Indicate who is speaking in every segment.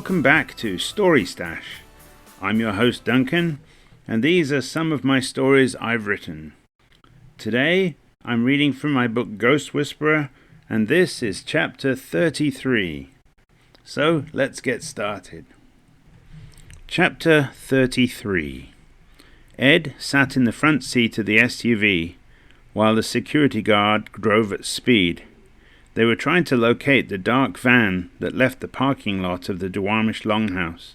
Speaker 1: Welcome back to Story Stash. I'm your host Duncan, and these are some of my stories I've written. Today, I'm reading from my book Ghost Whisperer, and this is chapter 33. So, let's get started. Chapter 33. Ed sat in the front seat of the SUV, while the security guard drove at speed. They were trying to locate the dark van that left the parking lot of the Duwamish Longhouse.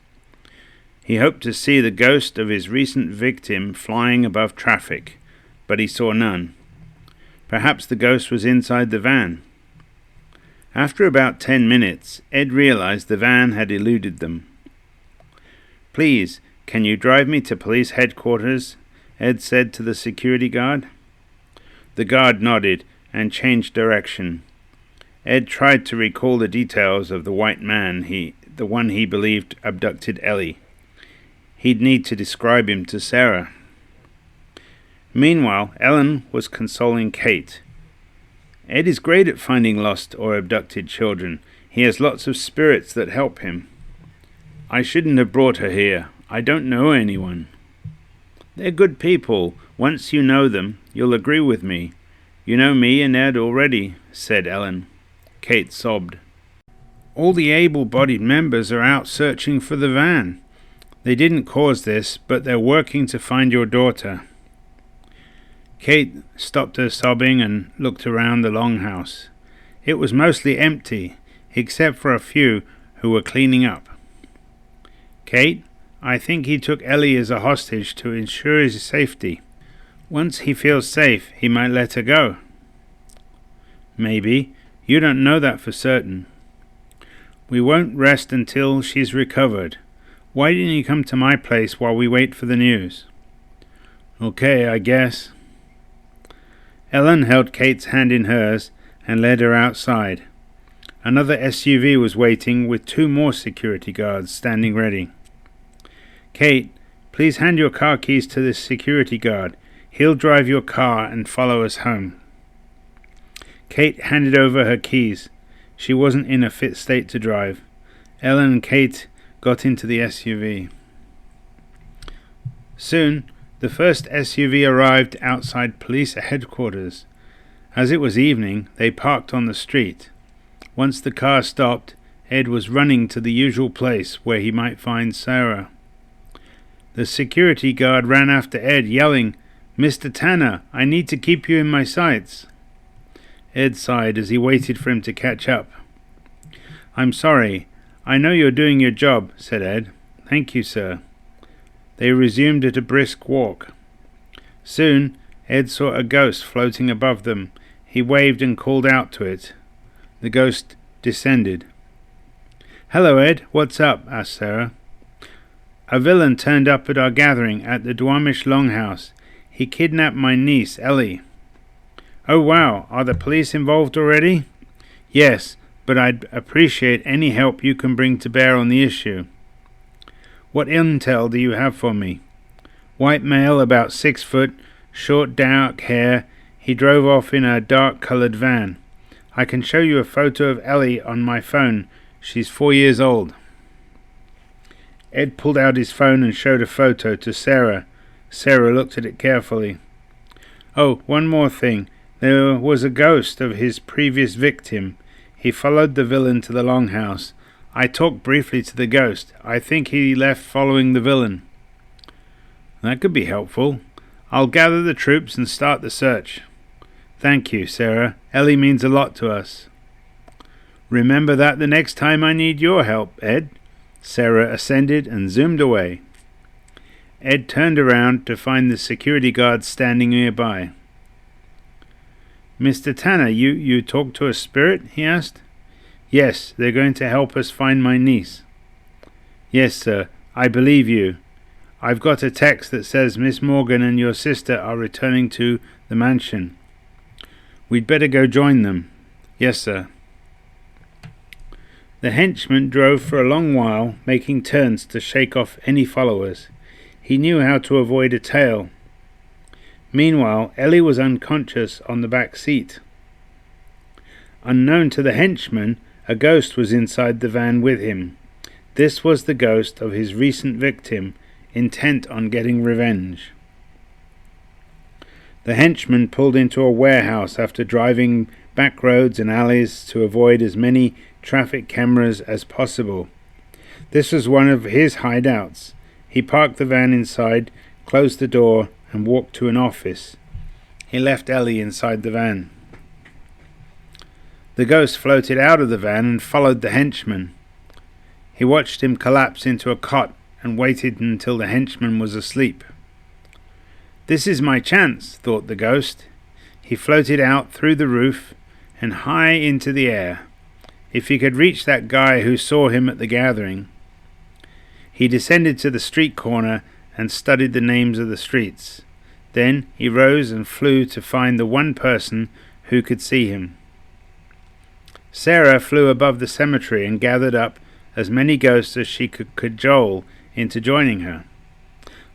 Speaker 1: He hoped to see the ghost of his recent victim flying above traffic, but he saw none. Perhaps the ghost was inside the van. After about 10 minutes, Ed realized the van had eluded them. "Please, can you drive me to police headquarters?" Ed said to the security guard. The guard nodded and changed direction. Ed tried to recall the details of the white man, the one he believed abducted Ellie. He'd need to describe him to Sarah. Meanwhile, Ellen was consoling Kate. "Ed is great at finding lost or abducted children. He has lots of spirits that help him." "I shouldn't have brought her here. I don't know anyone." "They're good people. Once you know them, you'll agree with me. You know me and Ed already," said Ellen. Kate sobbed. "All the able-bodied members are out searching for the van. They didn't cause this, but they're working to find your daughter." Kate stopped her sobbing and looked around the longhouse. It was mostly empty, except for a few who were cleaning up. "Kate, I think he took Ellie as a hostage to ensure his safety. Once he feels safe, he might let her go." "Maybe. You don't know that for certain." "We won't rest until she's recovered. Why didn't you come to my place while we wait for the news?" "Okay, I guess." Ellen held Kate's hand in hers and led her outside. Another SUV was waiting with 2 more security guards standing ready. "Kate, please hand your car keys to this security guard. He'll drive your car and follow us home." Kate handed over her keys. She wasn't in a fit state to drive. Ellen and Kate got into the SUV. Soon, the first SUV arrived outside police headquarters. As it was evening, they parked on the street. Once the car stopped, Ed was running to the usual place where he might find Sarah. The security guard ran after Ed, yelling, "Mr. Tanner, I need to keep you in my sights." Ed sighed as he waited for him to catch up. "I'm sorry. I know you're doing your job," said Ed. "Thank you, sir." They resumed at a brisk walk. Soon, Ed saw a ghost floating above them. He waved and called out to it. The ghost descended. "Hello, Ed. What's up?" asked Sarah. "A villain turned up at our gathering at the Duwamish Longhouse. He kidnapped my niece, Ellie." "Oh, wow. Are the police involved already?" "Yes, but I'd appreciate any help you can bring to bear on the issue." "What intel do you have for me?" "White male, about 6 foot, short dark hair. He drove off in a dark-colored van. I can show you a photo of Ellie on my phone. She's 4 years old." Ed pulled out his phone and showed a photo to Sarah. Sarah looked at it carefully. "Oh, one more thing. There was a ghost of his previous victim. He followed the villain to the longhouse. I talked briefly to the ghost. I think he left following the villain." "That could be helpful. I'll gather the troops and start the search." "Thank you, Sarah. Ellie means a lot to us." "Remember that the next time I need your help, Ed." Sarah ascended and zoomed away. Ed turned around to find the security guard standing nearby. "Mr. Tanner, you talked to a spirit?" he asked. "Yes, they're going to help us find my niece." "Yes, sir, I believe you. I've got a text that says Miss Morgan and your sister are returning to the mansion. We'd better go join them." "Yes, sir." The henchman drove for a long while, making turns to shake off any followers. He knew how to avoid a tail. Meanwhile, Ellie was unconscious on the back seat. Unknown to the henchman, a ghost was inside the van with him. This was the ghost of his recent victim, intent on getting revenge. The henchman pulled into a warehouse after driving back roads and alleys to avoid as many traffic cameras as possible. This was one of his hideouts. He parked the van inside, closed the door, and walked to an office. He left Ellie inside the van. The ghost floated out of the van and followed the henchman. He watched him collapse into a cot and waited until the henchman was asleep. "This is my chance," thought the ghost. He floated out through the roof and high into the air. If he could reach that guy who saw him at the gathering. He descended to the street corner and studied the names of the streets. Then he rose and flew to find the one person who could see him. Sarah flew above the cemetery and gathered up as many ghosts as she could cajole into joining her.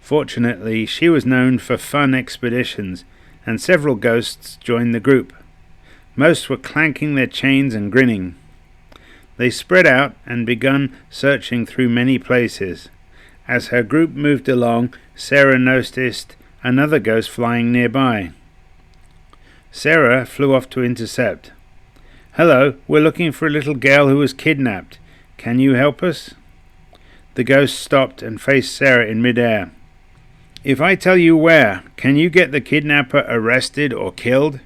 Speaker 1: Fortunately, she was known for fun expeditions, and several ghosts joined the group. Most were clanking their chains and grinning. They spread out and began searching through many places. As her group moved along, Sarah noticed another ghost flying nearby. Sarah flew off to intercept. "Hello, we're looking for a little girl who was kidnapped. Can you help us?" The ghost stopped and faced Sarah in midair. "If I tell you where, can you get the kidnapper arrested or killed?"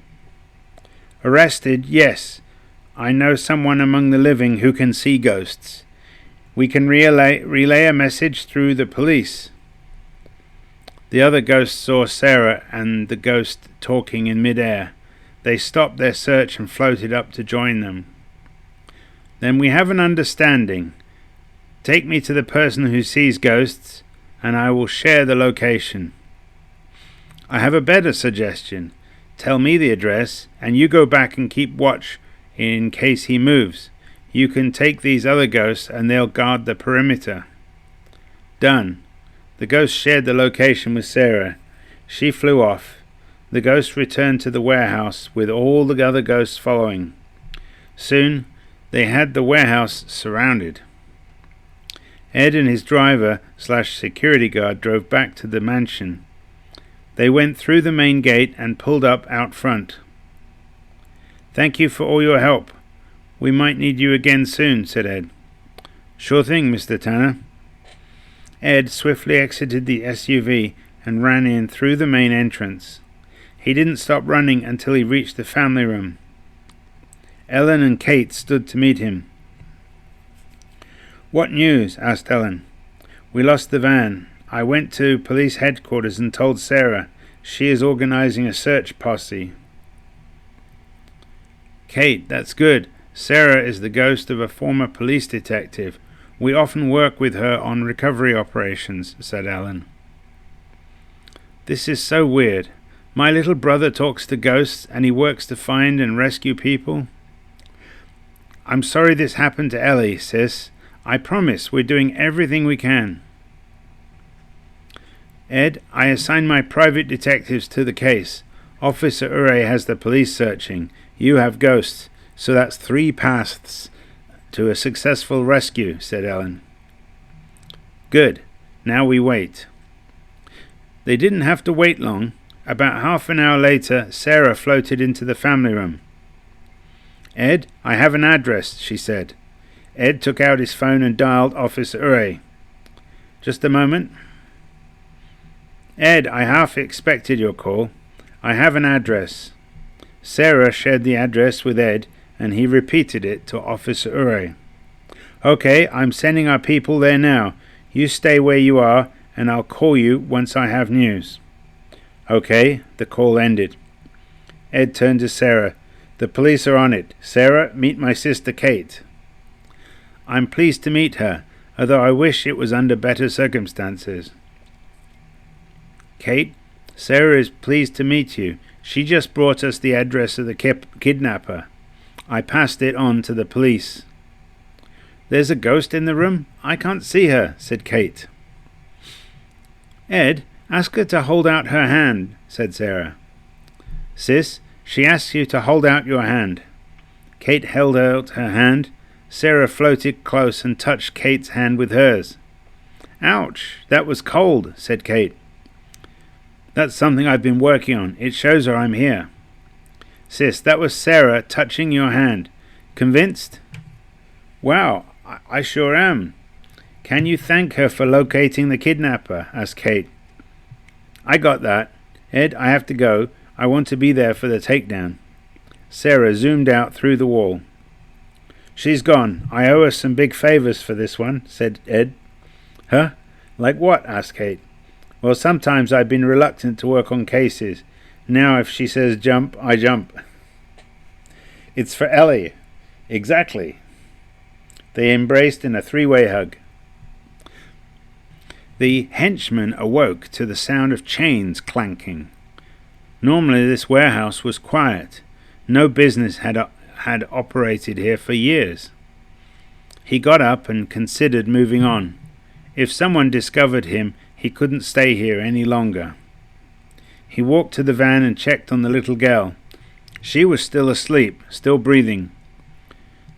Speaker 1: "Arrested, yes. I know someone among the living who can see ghosts. We can relay a message through the police." The other ghosts saw Sarah and the ghost talking in midair. They stopped their search and floated up to join them. "Then we have an understanding. Take me to the person who sees ghosts, and I will share the location." "I have a better suggestion. Tell me the address, and you go back and keep watch in case he moves. You can take these other ghosts, and they'll guard the perimeter." Done. The ghost shared the location with Sarah. She flew off. The ghost returned to the warehouse with all the other ghosts following. Soon they had the warehouse surrounded. Ed and his driver/security guard drove back to the mansion. They went through the main gate and pulled up out front. "Thank you for all your help. We might need you again soon," said Ed. "Sure thing, Mr. Tanner." Ed swiftly exited the SUV and ran in through the main entrance. He didn't stop running until he reached the family room. Ellen and Kate stood to meet him. "What news?" asked Ellen. "We lost the van. I went to police headquarters and told Sarah. She is organizing a search posse." "Kate, that's good. Sarah is the ghost of a former police detective. We often work with her on recovery operations," said Ellen. "This is so weird. My little brother talks to ghosts and he works to find and rescue people. I'm sorry this happened to Ellie, sis. I promise we're doing everything we can." "Ed, I assign my private detectives to the case. Officer Ure has the police searching. You have ghosts, so that's 3 paths to a successful rescue," said Ellen. "Good. Now we wait." They didn't have to wait long. About half an hour later, Sarah floated into the family room. "Ed, I have an address," she said. Ed took out his phone and dialed Officer Ure. "Just a moment." "Ed, I half expected your call. I have an address." Sarah shared the address with Ed, and he repeated it to Officer Ure. "Okay, I'm sending our people there now. You stay where you are, and I'll call you once I have news." "Okay." The call ended. Ed turned to Sarah. "The police are on it. Sarah, meet my sister Kate." "I'm pleased to meet her, although I wish it was under better circumstances." "Kate, Sarah is pleased to meet you. She just brought us the address of the kidnapper. I passed it on to the police." "There's a ghost in the room? I can't see her," said Kate. "Ed, ask her to hold out her hand," said Sarah. "Sis, she asks you to hold out your hand." Kate held out her hand. Sarah floated close and touched Kate's hand with hers. "Ouch, that was cold," said Kate. "That's something I've been working on. It shows her I'm here." "Sis, that was Sarah touching your hand. Convinced?" "Wow, I sure am." "Can you thank her for locating the kidnapper?" asked Kate. "I got that. Ed, I have to go. I want to be there for the takedown." Sarah zoomed out through the wall. "She's gone. I owe her some big favors for this one," said Ed. "Huh? Like what?" asked Kate. "Well, sometimes I've been reluctant to work on cases. Now if she says jump, I jump." "It's for Ellie." "Exactly." They embraced in a three-way hug. The henchman awoke to the sound of chains clanking. Normally this warehouse was quiet. No business had operated here for years. He got up and considered moving on. If someone discovered him, he couldn't stay here any longer. He walked to the van and checked on the little girl. She was still asleep, still breathing.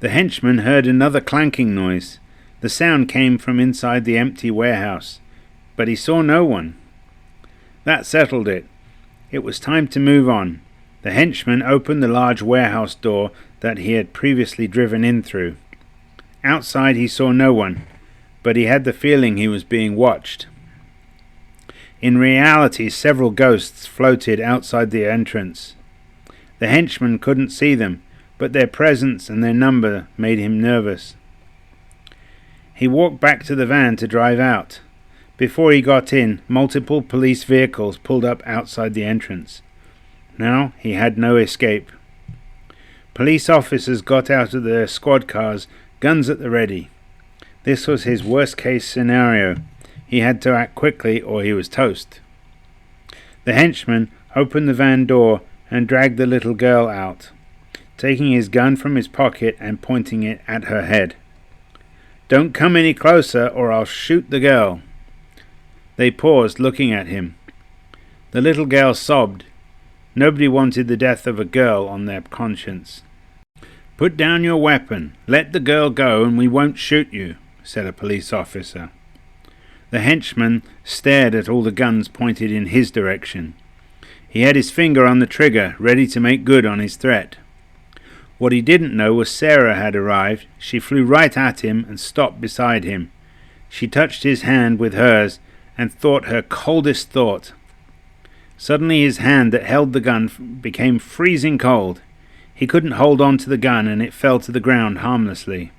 Speaker 1: The henchman heard another clanking noise. The sound came from inside the empty warehouse, but he saw no one. That settled it. It was time to move on. The henchman opened the large warehouse door that he had previously driven in through. Outside he saw no one, but he had the feeling he was being watched. In reality, several ghosts floated outside the entrance. The henchman couldn't see them, but their presence and their number made him nervous. He walked back to the van to drive out. Before he got in, multiple police vehicles pulled up outside the entrance. Now he had no escape. Police officers got out of their squad cars, guns at the ready. This was his worst-case scenario. He had to act quickly or he was toast. The henchman opened the van door and dragged the little girl out, taking his gun from his pocket and pointing it at her head. "Don't come any closer or I'll shoot the girl." They paused, looking at him. The little girl sobbed. Nobody wanted the death of a girl on their conscience. "Put down your weapon. Let the girl go and we won't shoot you," said a police officer. The henchman stared at all the guns pointed in his direction. He had his finger on the trigger, ready to make good on his threat. What he didn't know was Sarah had arrived. She flew right at him and stopped beside him. She touched his hand with hers and thought her coldest thought. Suddenly his hand that held the gun became freezing cold. He couldn't hold on to the gun and it fell to the ground harmlessly.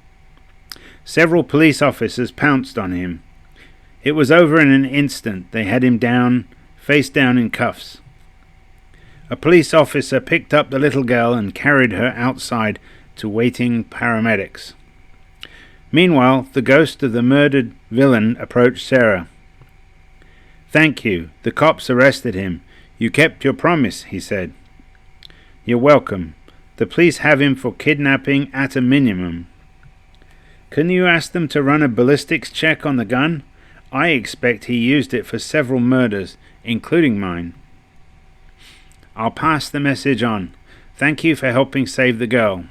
Speaker 1: Several police officers pounced on him. It was over in an instant. They had him down, face down in cuffs. A police officer picked up the little girl and carried her outside to waiting paramedics. Meanwhile, the ghost of the murdered villain approached Sarah. "Thank you. The cops arrested him. You kept your promise," he said. "You're welcome. The police have him for kidnapping at a minimum." "Couldn't you ask them to run a ballistics check on the gun? I expect he used it for several murders, including mine." "I'll pass the message on. Thank you for helping save the girl."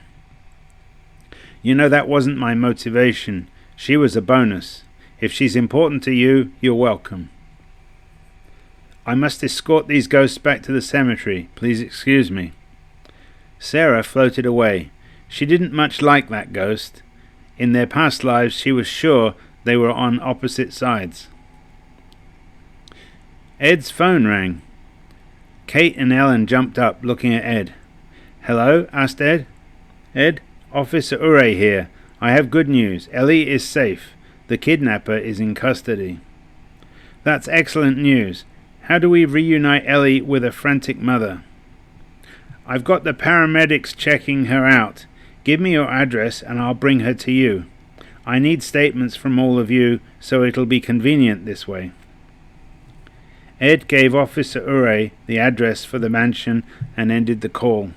Speaker 1: "You know that wasn't my motivation. She was a bonus. If she's important to you, you're welcome." "I must escort these ghosts back to the cemetery. Please excuse me." Sarah floated away. She didn't much like that ghost. In their past lives, she was sure they were on opposite sides. Ed's phone rang. Kate and Ellen jumped up, looking at Ed. "Hello?" asked Ed. "Ed, Officer Ure here. I have good news. Ellie is safe. The kidnapper is in custody." "That's excellent news. How do we reunite Ellie with a frantic mother?" "I've got the paramedics checking her out. Give me your address and I'll bring her to you. I need statements from all of you, so it'll be convenient this way." Ed gave Officer Ure the address for the mansion and ended the call.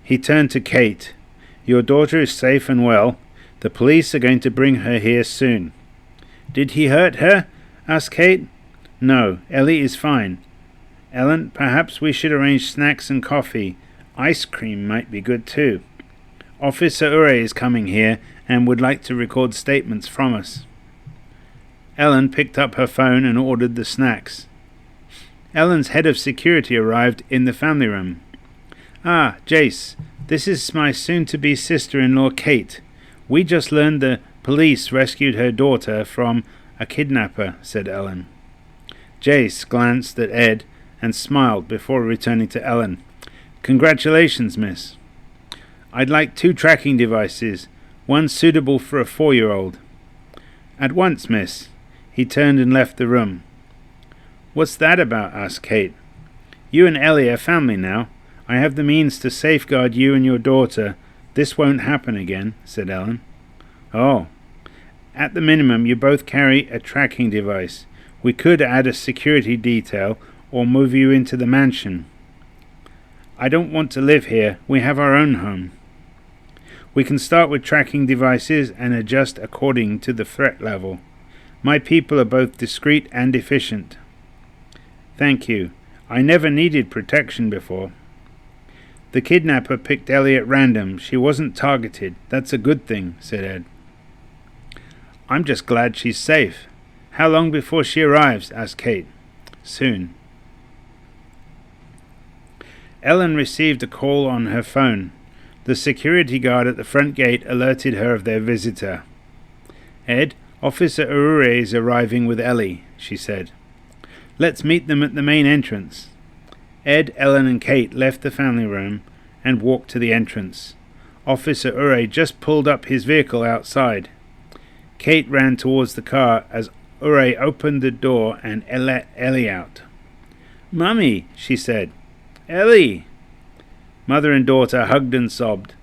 Speaker 1: He turned to Kate. "Your daughter is safe and well. The police are going to bring her here soon." "Did he hurt her?" asked Kate. "No, Ellie is fine. Ellen, perhaps we should arrange snacks and coffee. Ice cream might be good too." Officer Ure is coming here and would like to record statements from us. Ellen picked up her phone and ordered the snacks. Ellen's head of security arrived in the family room. "Ah, Jace, this is my soon-to-be sister-in-law Kate. We just learned the police rescued her daughter from a kidnapper," said Ellen. Jace glanced at Ed and smiled before returning to Ellen. "Congratulations, miss. I'd like 2 tracking devices, one suitable for a 4-year-old. "At once, miss." He turned and left the room. "What's that about?" asked Kate. "You and Ellie are family now. I have the means to safeguard you and your daughter. This won't happen again," said Ellen. "Oh. At the minimum, you both carry a tracking device. We could add a security detail or move you into the mansion." "I don't want to live here. We have our own home." "We can start with tracking devices and adjust according to the threat level. My people are both discreet and efficient." "Thank you. I never needed protection before." "The kidnapper picked Ellie at random. She wasn't targeted. That's a good thing," said Ed. "I'm just glad she's safe." "How long before she arrives?" asked Kate. "Soon." Ellen received a call on her phone. The security guard at the front gate alerted her of their visitor. "Ed, Officer Ure is arriving with Ellie," she said. "Let's meet them at the main entrance." Ed, Ellen and Kate left the family room and walked to the entrance. Officer Ure just pulled up his vehicle outside. Kate ran towards the car as Ure opened the door and let Ellie out. "Mummy," she said. "Ellie!" Mother and daughter hugged and sobbed.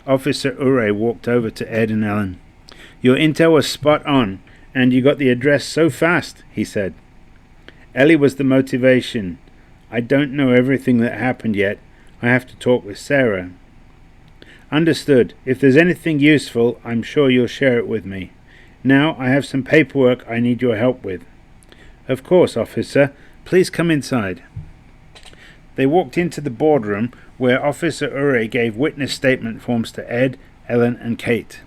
Speaker 1: Officer Ure walked over to Ed and Ellen. "Your intel was spot on, and you got the address so fast," he said. "Ellie was the motivation. I don't know everything that happened yet. I have to talk with Sarah." "Understood. If there's anything useful, I'm sure you'll share it with me. Now I have some paperwork I need your help with." "Of course, officer. Please come inside." They walked into the boardroom where Officer Ure gave witness statement forms to Ed, Ellen and Kate.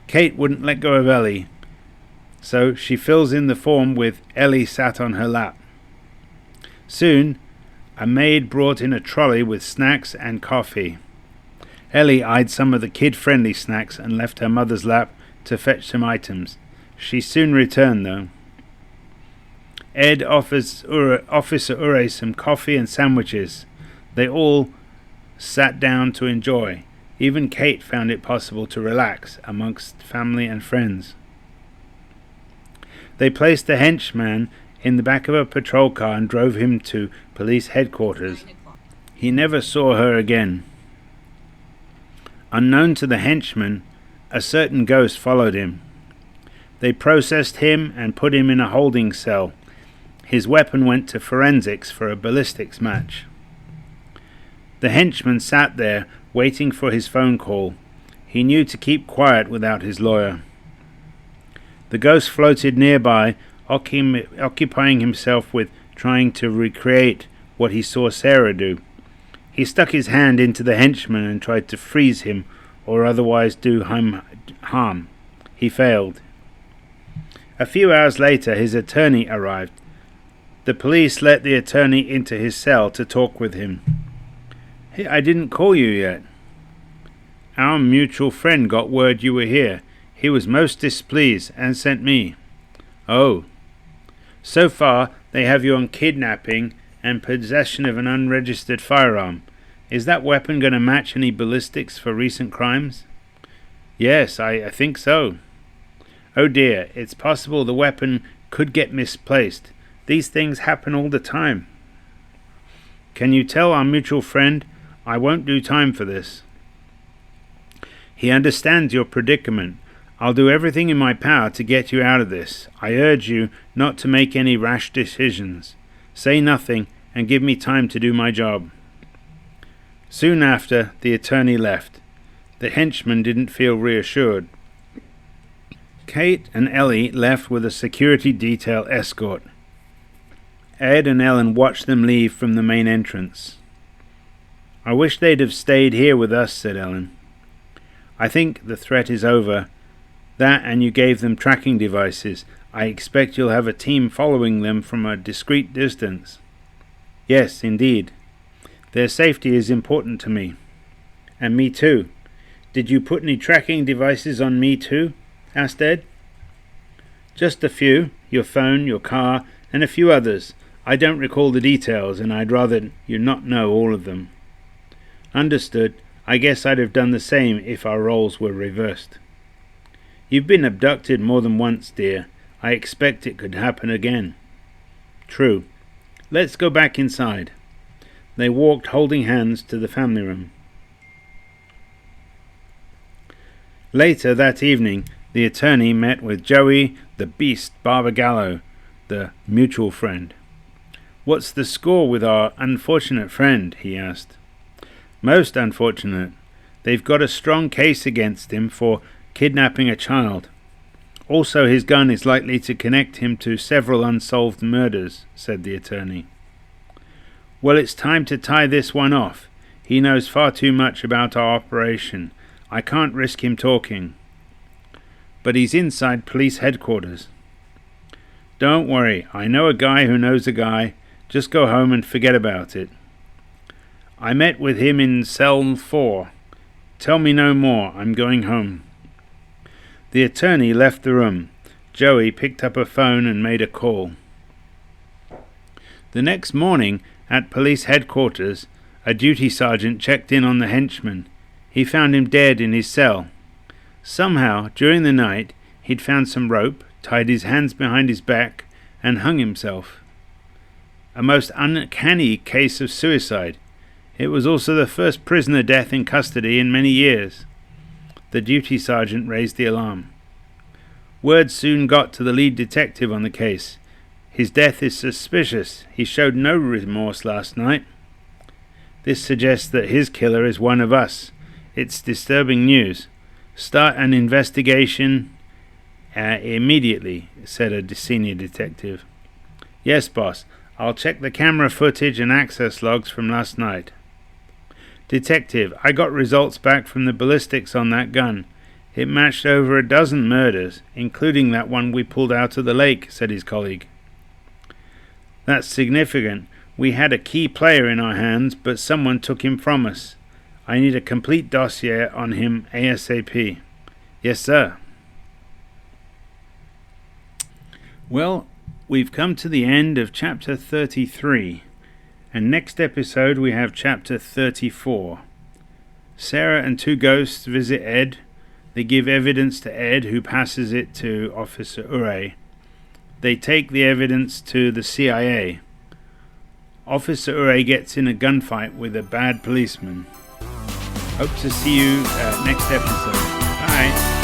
Speaker 1: Kate wouldn't let go of Ellie, so she fills in the form with Ellie sat on her lap. Soon, a maid brought in a trolley with snacks and coffee. Ellie eyed some of the kid-friendly snacks and left her mother's lap to fetch some items. She soon returned, though. Ed offers Officer Ure some coffee and sandwiches. They all sat down to enjoy. Even Kate found it possible to relax amongst family and friends. They placed the henchman in the back of a patrol car and drove him to police headquarters. He never saw her again. Unknown to the henchman, a certain ghost followed him. They processed him and put him in a holding cell. His weapon went to forensics for a ballistics match. The henchman sat there, waiting for his phone call. He knew to keep quiet without his lawyer. The ghost floated nearby, occupying himself with trying to recreate what he saw Sarah do. He stuck his hand into the henchman and tried to freeze him or otherwise do him harm. He failed. A few hours later, his attorney arrived. The police let the attorney into his cell to talk with him. "Hey, I didn't call you yet. Our mutual friend got word you were here. He was most displeased and sent me." "Oh. So far, they have you on kidnapping and possession of an unregistered firearm. Is that weapon going to match any ballistics for recent crimes?" "Yes, I think so." "Oh dear, it's possible the weapon could get misplaced. These things happen all the time." "Can you tell our mutual friend I won't do time for this?" "He understands your predicament. I'll do everything in my power to get you out of this. I urge you not to make any rash decisions. Say nothing and give me time to do my job." Soon after, the attorney left. The henchman didn't feel reassured. Kate and Ellie left with a security detail escort. Ed and Ellen watched them leave from the main entrance. "I wish they'd have stayed here with us," said Ellen. I think the threat is over. That, and you gave them tracking devices. I expect you'll have a team following them from a discreet distance. Yes, indeed. Their safety is important to me. And me too. Did you put any tracking devices on me too? Asked Ed. Just a few. Your phone, your car, and a few others. I don't recall the details, and I'd rather you not know all of them. Understood. I guess I'd have done the same if our roles were reversed. You've been abducted more than once, dear. I expect it could happen again. True. Let's go back inside. They walked holding hands to the family room. Later that evening, the attorney met with Joey the Beast Barbagallo, the mutual friend. What's the score with our unfortunate friend? He asked. Most unfortunate. They've got a strong case against him for kidnapping a child. Also, his gun is likely to connect him to several unsolved murders, said the attorney. Well, it's time to tie this one off. He knows far too much about our operation. I can't risk him talking. But he's inside police headquarters. Don't worry, I know a guy who knows a guy. Just go home and forget about it. I met with him in cell 4. Tell me no more, I'm going home. The attorney left the room. Joey picked up a phone and made a call. The next morning, at police headquarters, a duty sergeant checked in on the henchman. He found him dead in his cell. Somehow, during the night, he'd found some rope, tied his hands behind his back, and hung himself. A most uncanny case of suicide. It was also the first prisoner death in custody in many years. The duty sergeant raised the alarm. Word soon got to the lead detective on the case. His death is suspicious. He showed no remorse last night. This suggests that his killer is one of us. It's disturbing news. Start an investigation immediately, said a senior detective. Yes, boss. I'll check the camera footage and access logs from last night. Detective, I got results back from the ballistics on that gun. It matched over a dozen murders, including that one we pulled out of the lake, said his colleague. That's significant. We had a key player in our hands, but someone took him from us. I need a complete dossier on him ASAP. Yes, sir. Well, we've come to the end of chapter 33, and next episode we have chapter 34. Sarah and two ghosts visit Ed. They give evidence to Ed, who passes it to Officer Urey. They take the evidence to the CIA. Officer Urey gets in a gunfight with a bad policeman. Hope to see you next episode. Bye.